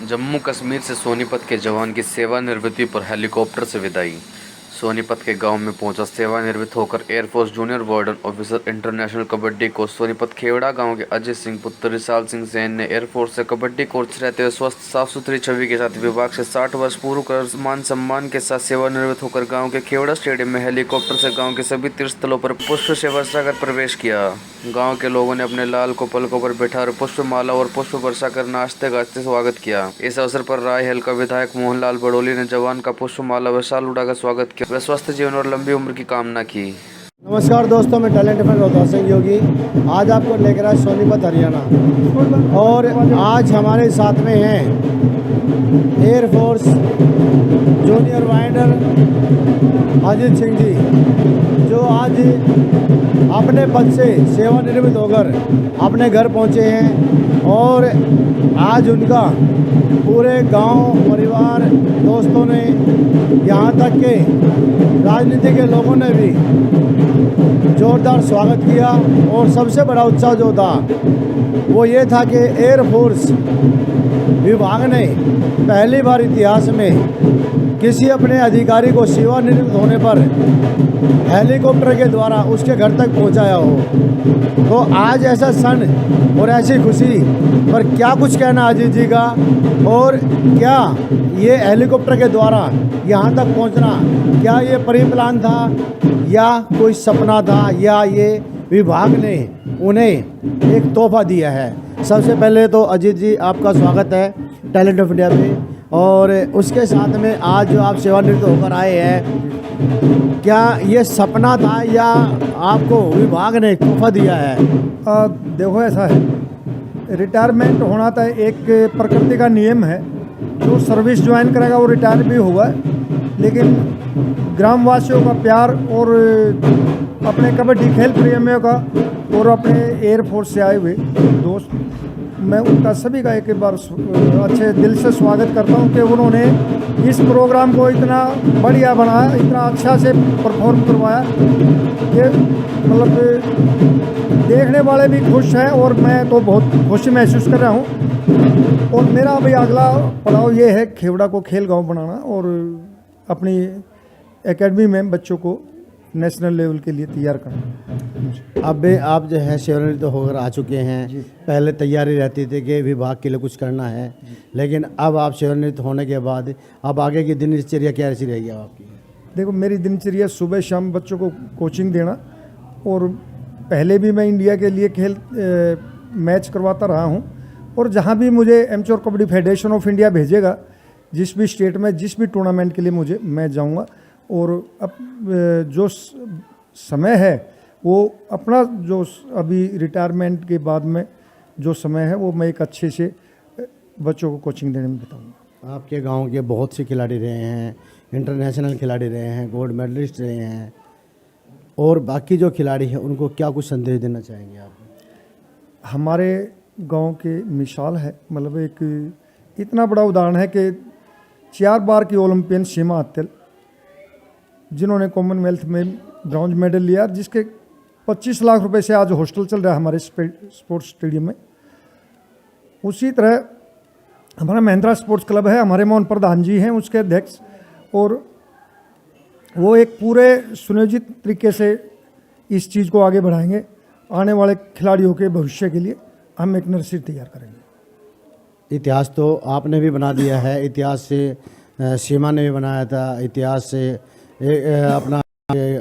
जम्मू कश्मीर से सोनीपत के जवान की सेवानिवृत्ति पर हेलीकॉप्टर से विदाई। सोनीपत के गांव में पहुंचा सेवानिवृत्त होकर air force junior warden officer international kabaddi coach Sonipat Khewra गांव के अजय सिंह पुत्र रिसाल सिंह सैन ने एयरफोर्स से कबड्डी कोच रहते हुए स्वस्थ साफ सुथरी छवि के साथ विभाग से 60 वर्ष पूर्व कर मान सम्मान के साथ सेवानिवृत्त होकर गाँव के खेवड़ा स्टेडियम में हेलीकॉप्टर से गाँव के सभी तीर्थ स्थलों पर पुष्प से वर्षा कर प्रवेश किया। गाँव के लोगों ने अपने लाल को पलकों पर बैठा और पुष्प माला और पुष्प वर्षा कर नाचते गाजते स्वागत किया। इस अवसर पर राय हल्का विधायक मोहनलाल बड़ोली ने जवान का पुष्प माला व शाल उड़ाकर स्वागत किया व स्वस्थ जीवन और लंबी उम्र की कामना की। नमस्कार दोस्तों, मैं टैलेंट फ्रेंड रोहतास सिंह योगी आज आपको लेकर आया सोनीपत हरियाणा। और आज हमारे साथ में हैं एयरफोर्स जूनियर वाइडर अजीत सिंह जी, जो आज अपने पद से सेवानिवृत्त होकर अपने घर पहुंचे हैं। और आज उनका पूरे गांव, परिवार, दोस्तों ने, यहाँ तक के राजनीति के लोगों ने भी जोरदार स्वागत किया। और सबसे बड़ा उत्साह जो था वो ये था कि एयरफोर्स विभाग ने पहली बार इतिहास में किसी अपने अधिकारी को सेवानिवृत्त होने पर हेलीकॉप्टर के द्वारा उसके घर तक पहुंचाया हो। तो आज ऐसा क्षण और ऐसी खुशी पर क्या कुछ कहना अजीत जी का, और क्या ये हेलीकॉप्टर के द्वारा यहाँ तक पहुँचना, क्या ये परिप्लान था या कोई सपना था, या ये विभाग ने उन्हें एक तोहफा दिया है। सबसे पहले तो अजीत जी आपका स्वागत है टैलेंट ऑफ इंडिया में। और उसके साथ में आज जो आप सेवानिवृत्त होकर आए हैं, क्या ये सपना था या आपको विभाग ने तोहफा दिया है? देखो, ऐसा है, रिटायरमेंट होना तो एक प्रकृति का नियम है। जो सर्विस ज्वाइन करेगा वो रिटायर भी होगा, लेकिन ग्रामवासियों का प्यार और अपने कबड्डी खेल प्रेमियों का और अपने एयरफोर्स से आए हुए दोस्त, मैं उनका सभी का एक बार अच्छे दिल से स्वागत करता हूं कि उन्होंने इस प्रोग्राम को इतना बढ़िया बनाया, इतना अच्छा से परफॉर्म करवाया कि मतलब देखने वाले भी खुश हैं और मैं तो बहुत खुशी महसूस कर रहा हूं। और मेरा अभी अगला पड़ाव ये है खेवड़ा को खेल गांव बनाना और अपनी एकेडमी में बच्चों को नेशनल लेवल के लिए तैयार करना। अब आप जो है सेवानिवृत्त होकर आ चुके हैं, पहले तैयारी रहती थी कि विभाग के लिए कुछ करना है, लेकिन अब आप सेवानिवृत्त होने के बाद अब आगे की दिनचर्या कैसी रहेगी आपकी? देखो, मेरी दिनचर्या सुबह शाम बच्चों को कोचिंग देना, और पहले भी मैं इंडिया के लिए खेल मैच करवाता रहा हूँ। और जहाँ भी मुझे amateur kabaddi federation of India भेजेगा, जिस भी स्टेट में जिस भी टूर्नामेंट के लिए मुझे, मैं जाऊँगा। और अब जो समय है वो अपना, जो अभी रिटायरमेंट के बाद में जो समय है वो मैं एक अच्छे से बच्चों को कोचिंग देने में बताऊंगा। आपके गांव के बहुत से खिलाड़ी रहे हैं, इंटरनेशनल खिलाड़ी रहे हैं, गोल्ड मेडलिस्ट रहे हैं, और बाकी जो खिलाड़ी हैं उनको क्या कुछ संदेश देना चाहेंगे आप? हमारे गांव के मिसाल है, मतलब एक इतना बड़ा उदाहरण है कि 4 बार की ओलंपियन सीमा अत्तल, जिन्होंने कॉमनवेल्थ में ब्रॉन्ज मेडल लिया, जिसके 25 लाख रुपए से आज हॉस्टल चल रहा है हमारे स्पोर्ट्स स्टेडियम में। उसी तरह हमारा महिंद्रा स्पोर्ट्स क्लब है, हमारे मोहन प्रधान जी हैं उसके अध्यक्ष, और वो एक पूरे सुनियोजित तरीके से इस चीज़ को आगे बढ़ाएंगे। आने वाले खिलाड़ियों के भविष्य के लिए हम एक नर्सरी तैयार करेंगे। इतिहास तो आपने भी बना दिया है, इतिहास से सीमा ने भी बनाया था, इतिहास से अपना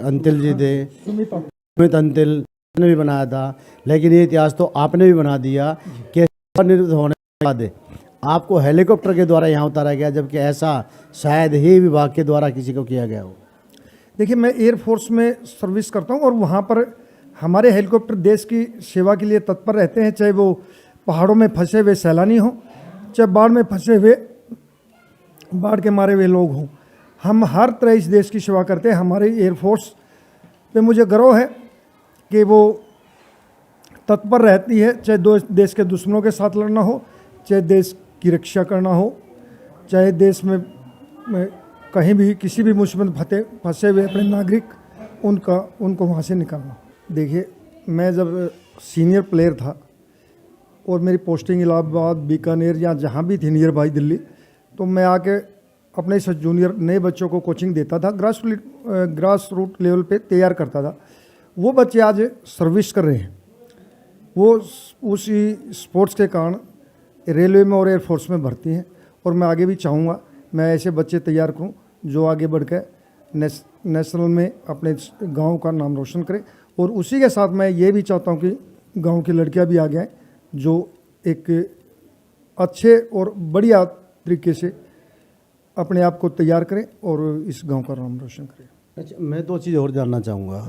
अंतिल जी थे, सुमित अंतिल ने भी बनाया था, लेकिन ये इतिहास तो आपने भी बना दिया कि सेवानिवृत्त होने के बाद आपको हेलीकॉप्टर के द्वारा यहाँ उतारा गया, जबकि ऐसा शायद ही विभाग के द्वारा किसी को किया गया हो। देखिए, मैं एयरफोर्स में सर्विस करता हूँ और वहाँ पर हमारे हेलीकॉप्टर देश की सेवा के लिए तत्पर रहते हैं, चाहे वो पहाड़ों में फंसे हुए सैलानी हों, चाहे बाढ़ में फंसे हुए, बाढ़ के मारे हुए लोग हों। हम हर तरह इस देश की सेवा करते हैं। हमारे एयरफोर्स पे मुझे गर्व है कि वो तत्पर रहती है, चाहे देश के दुश्मनों के साथ लड़ना हो, चाहे देश की रक्षा करना हो, चाहे देश में कहीं भी किसी भी मुसीबत फंसे हुए अपने नागरिक उनको वहाँ से निकालना। देखिए, मैं जब सीनियर प्लेयर था और मेरी पोस्टिंग इलाहाबाद, बीकानेर या जहाँ भी थी नियर बाई दिल्ली, तो मैं आके अपने से जूनियर नए बच्चों को कोचिंग देता था, ग्रास रूट लेवल पे तैयार करता था। वो बच्चे आज सर्विस कर रहे हैं। वो उसी स्पोर्ट्स के कारण रेलवे में और एयरफोर्स में भर्ती हैं, और मैं आगे भी चाहूँगा मैं ऐसे बच्चे तैयार करूँ जो आगे बढ़ कर नेशनल में अपने गांव का नाम रोशन करें। और उसी के साथ मैं ये भी चाहता हूँ कि गांव की लड़कियां भी आगे आएँ जो एक अच्छे और बढ़िया तरीके से अपने आप को तैयार करें और इस गांव का नाम रोशन करें। अच्छा, मैं दो चीज़ और जानना चाहूँगा।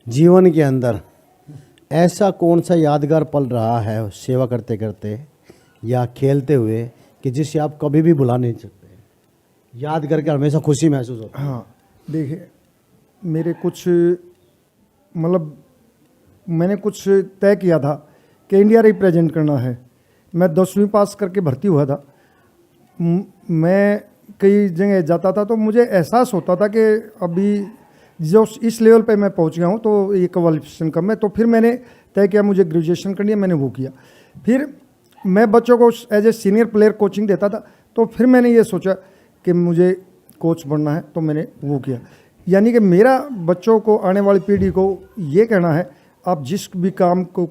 जीवन के अंदर ऐसा कौन सा यादगार पल रहा है सेवा करते करते या खेलते हुए कि जिसे आप कभी भी भुला नहीं सकते, याद करके हमेशा खुशी महसूस होती है? हाँ, देखिए, मेरे कुछ मतलब मैंने कुछ तय किया था कि इंडिया रिप्रेजेंट करना है। मैं 10वीं पास करके भर्ती हुआ था। मैं कई जगह जाता था तो मुझे एहसास होता था कि अभी जो इस लेवल पे मैं पहुंच गया हूं तो ये क्वालिफिकेशन कम है। तो फिर मैंने तय किया मुझे ग्रेजुएशन करनी है, मैंने वो किया। फिर मैं बच्चों को as a senior player coaching देता था, तो फिर मैंने ये सोचा कि मुझे कोच बनना है, तो मैंने वो किया। यानी कि मेरा बच्चों को, आने वाली पीढ़ी को ये कहना है, आप जिस भी काम को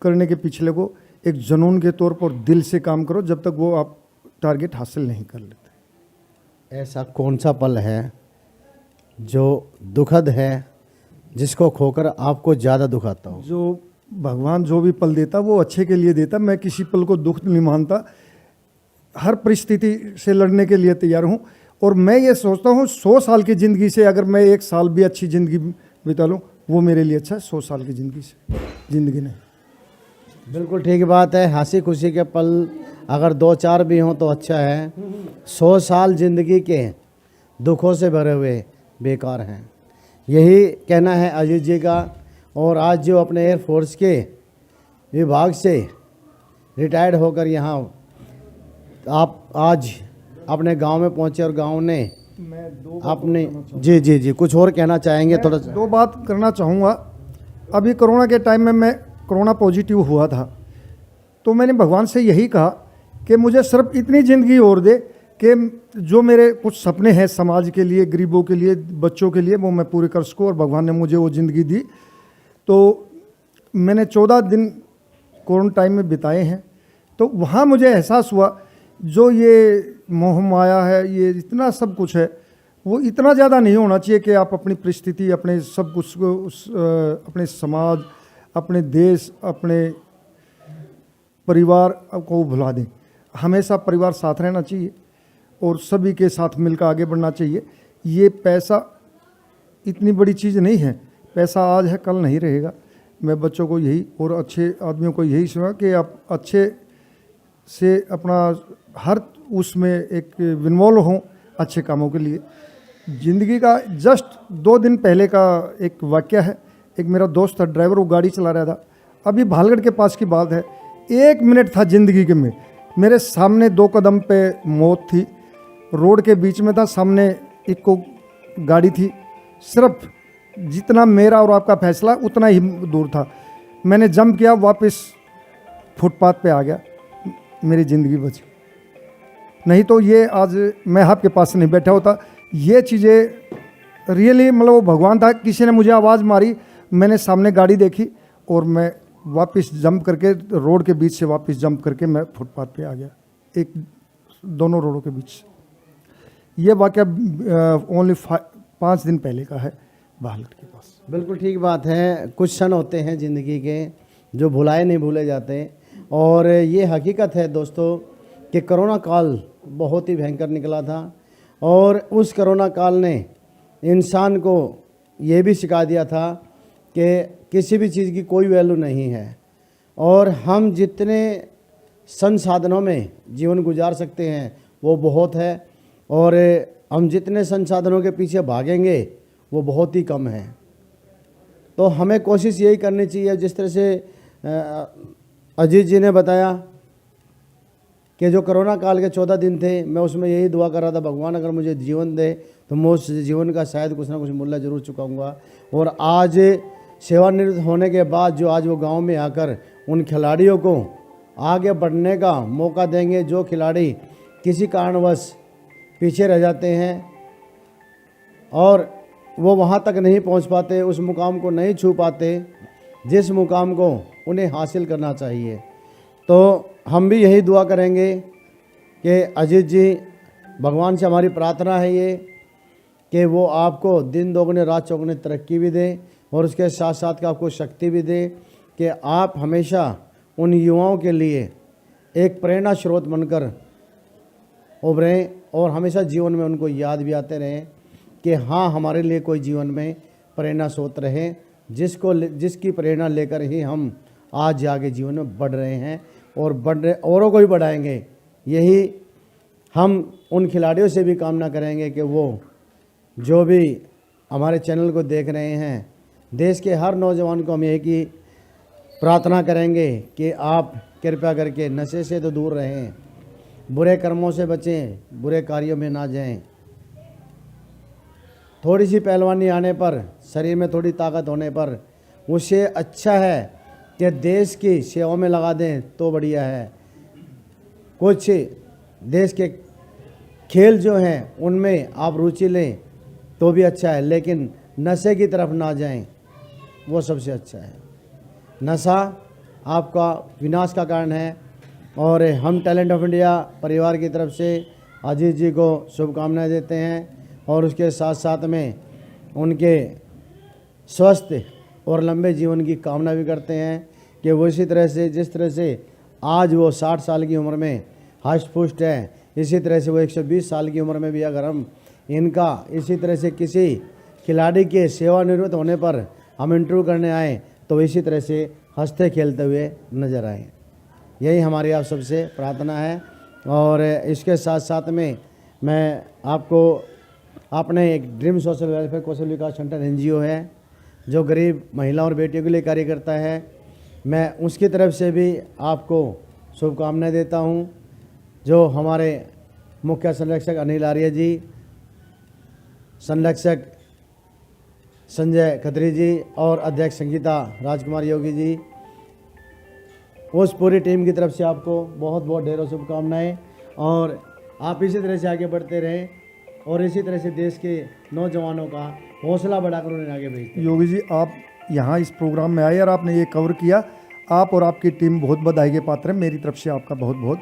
करने के पिछले को एक जुनून के तौर पर दिल से काम करो, जब तक वो आप टारगेट हासिल नहीं कर लेते। ऐसा कौन सा पल है जो दुखद है, जिसको खोकर आपको ज़्यादा दुख आता हो? जो भगवान जो भी पल देता वो अच्छे के लिए देता। मैं किसी पल को दुख नहीं मानता, हर परिस्थिति से लड़ने के लिए तैयार हूँ। और मैं ये सोचता हूँ 100 साल की ज़िंदगी से अगर मैं 1 साल भी अच्छी ज़िंदगी बिता लूँ, वो मेरे लिए अच्छा है 100 साल की ज़िंदगी नहीं। बिल्कुल ठीक बात है। हंसी खुशी के पल अगर 2-4 भी हों तो अच्छा है। 100 साल ज़िंदगी के दुखों से भरे हुए बेकार हैं, यही कहना है अजीत जी का। और आज जो अपने एयरफोर्स के विभाग से रिटायर्ड होकर यहाँ आप आज अपने गांव में पहुँचे और गांव ने अपने जी कुछ और कहना चाहेंगे? थोड़ा 2 बात करना चाहूँगा। अभी कोरोना के टाइम में मैं कोरोना पॉजिटिव हुआ था, तो मैंने भगवान से यही कहा कि मुझे सिर्फ इतनी ज़िंदगी और दे कि जो मेरे कुछ सपने हैं समाज के लिए, गरीबों के लिए, बच्चों के लिए, वो मैं पूरे कर सकूँ। और भगवान ने मुझे वो ज़िंदगी दी। तो मैंने 14 दिन क्वारंटाइन में बिताए हैं। तो वहाँ मुझे एहसास हुआ जो ये मोह माया है, ये इतना सब कुछ है, वो इतना ज़्यादा नहीं होना चाहिए कि आप अपनी परिस्थिति, अपने सब कुछ को अपने समाज, अपने देश, अपने परिवार को भुला दें। हमेशा परिवार साथ रहना चाहिए और सभी के साथ मिलकर आगे बढ़ना चाहिए। ये पैसा इतनी बड़ी चीज़ नहीं है, पैसा आज है कल नहीं रहेगा। मैं बच्चों को यही और अच्छे आदमियों को यही सुना कि आप अच्छे से अपना हर उसमें एक इन्वॉल्व हों अच्छे कामों के लिए। ज़िंदगी का जस्ट 2 दिन पहले का एक वाक़या है। एक मेरा दोस्त था, ड्राइवर, वो गाड़ी चला रहा था। अभी भालगढ़ के पास की बात है, 1 मिनट था ज़िंदगी के में, मेरे सामने 2 कदम पे मौत थी। रोड के बीच में था, सामने इको गाड़ी थी। सिर्फ जितना मेरा और आपका फैसला उतना ही दूर था। मैंने जंप किया, वापस फुटपाथ पे आ गया, मेरी ज़िंदगी बची। नहीं तो ये आज मैं आपके पास नहीं बैठा होता। ये चीज़ें रियली मतलब वो भगवान था। किसी ने मुझे आवाज़ मारी, मैंने सामने गाड़ी देखी और मैं वापस जंप करके रोड के बीच से वापस जंप करके मैं फुटपाथ पे आ गया, एक दोनों रोडों के बीच। ये वाक़या ओनली 5 दिन पहले का है भालगढ़ के पास। बिल्कुल ठीक बात है। कुछ क्षण होते हैं ज़िंदगी के जो भुलाए नहीं भूले जाते। और ये हकीकत है दोस्तों कि कोरोना काल बहुत ही भयंकर निकला था और उस कोरोना काल ने इंसान को ये भी सिखा दिया था कि किसी भी चीज़ की कोई वैल्यू नहीं है और हम जितने संसाधनों में जीवन गुजार सकते हैं वो बहुत है और हम जितने संसाधनों के पीछे भागेंगे वो बहुत ही कम है। तो हमें कोशिश यही करनी चाहिए, जिस तरह से अजीत जी ने बताया कि जो कोरोना काल के 14 दिन थे, मैं उसमें यही दुआ कर रहा था, भगवान अगर मुझे जीवन दे तो मैं उस जीवन का शायद कुछ ना कुछ मूल्य जरूर चुकाऊंगा। और आज सेवानिवृत्त होने के बाद जो आज वो गांव में आकर उन खिलाड़ियों को आगे बढ़ने का मौका देंगे। जो खिलाड़ी किसी कारणवश पीछे रह जाते हैं और वो वहाँ तक नहीं पहुँच पाते, उस मुकाम को नहीं छू पाते जिस मुकाम को उन्हें हासिल करना चाहिए। तो हम भी यही दुआ करेंगे कि अजीत जी, भगवान से हमारी प्रार्थना है ये कि वो आपको दिन दोगुने रात चौगुने तरक्की भी दे और उसके साथ साथ कि आपको शक्ति भी दे कि आप हमेशा उन युवाओं के लिए एक प्रेरणा स्रोत बनकर उभरें और हमेशा जीवन में उनको याद भी आते रहें कि हाँ, हमारे लिए कोई जीवन में प्रेरणा स्रोत रहे, जिसकी प्रेरणा लेकर ही हम आज आगे जीवन में बढ़ रहे हैं और औरों को भी बढ़ाएंगे। यही हम उन खिलाड़ियों से भी कामना करेंगे कि वो जो भी हमारे चैनल को देख रहे हैं, देश के हर नौजवान को हम एक ही प्रार्थना करेंगे कि आप कृपया करके नशे से तो दूर रहें, बुरे कर्मों से बचें, बुरे कार्यों में ना जाएं। थोड़ी सी पहलवानी आने पर, शरीर में थोड़ी ताकत होने पर उससे अच्छा है कि देश की सेवा में लगा दें तो बढ़िया है। कुछ देश के खेल जो हैं उनमें आप रुचि लें तो भी अच्छा है, लेकिन नशे की तरफ ना जाएं, वो सबसे अच्छा है। नशा आपका विनाश का कारण है और हम टैलेंट ऑफ इंडिया परिवार की तरफ से अजीत जी को शुभकामनाएं देते हैं और उसके साथ साथ में उनके स्वस्थ और लंबे जीवन की कामना भी करते हैं कि वो इसी तरह से, जिस तरह से आज वो 60 साल की उम्र में हष्ट पुष्ट है, इसी तरह से वो 120 साल की उम्र में भी अगर हम इनका इसी तरह से किसी खिलाड़ी के सेवानिवृत्त होने पर हम इंटरव्यू करने आए तो इसी तरह से हंसते खेलते हुए नज़र आए। यही हमारी आप सबसे प्रार्थना है। और इसके साथ साथ में मैं आपको अपने एक ड्रीम सोशल वेलफेयर कौशल विकास सेंटर NGO है जो गरीब महिलाओं और बेटियों के लिए कार्य करता है, मैं उसकी तरफ से भी आपको शुभकामनाएं देता हूं। जो हमारे मुख्य संरक्षक अनिल आर्य जी, संरक्षक संजय खत्री जी और अध्यक्ष संगीता राजकुमार योगी जी, उस पूरी टीम की तरफ से आपको बहुत बहुत ढेरों शुभकामनाएं और आप इसी तरह से आगे बढ़ते रहें और इसी तरह से देश के नौजवानों का हौसला बढ़ाकर उन्हें आगे भेजते। योगी जी, आप यहाँ इस प्रोग्राम में आए और आपने ये कवर किया, आप और आपकी टीम बहुत बधाई के पात्र हैं। मेरी तरफ से आपका बहुत बहुत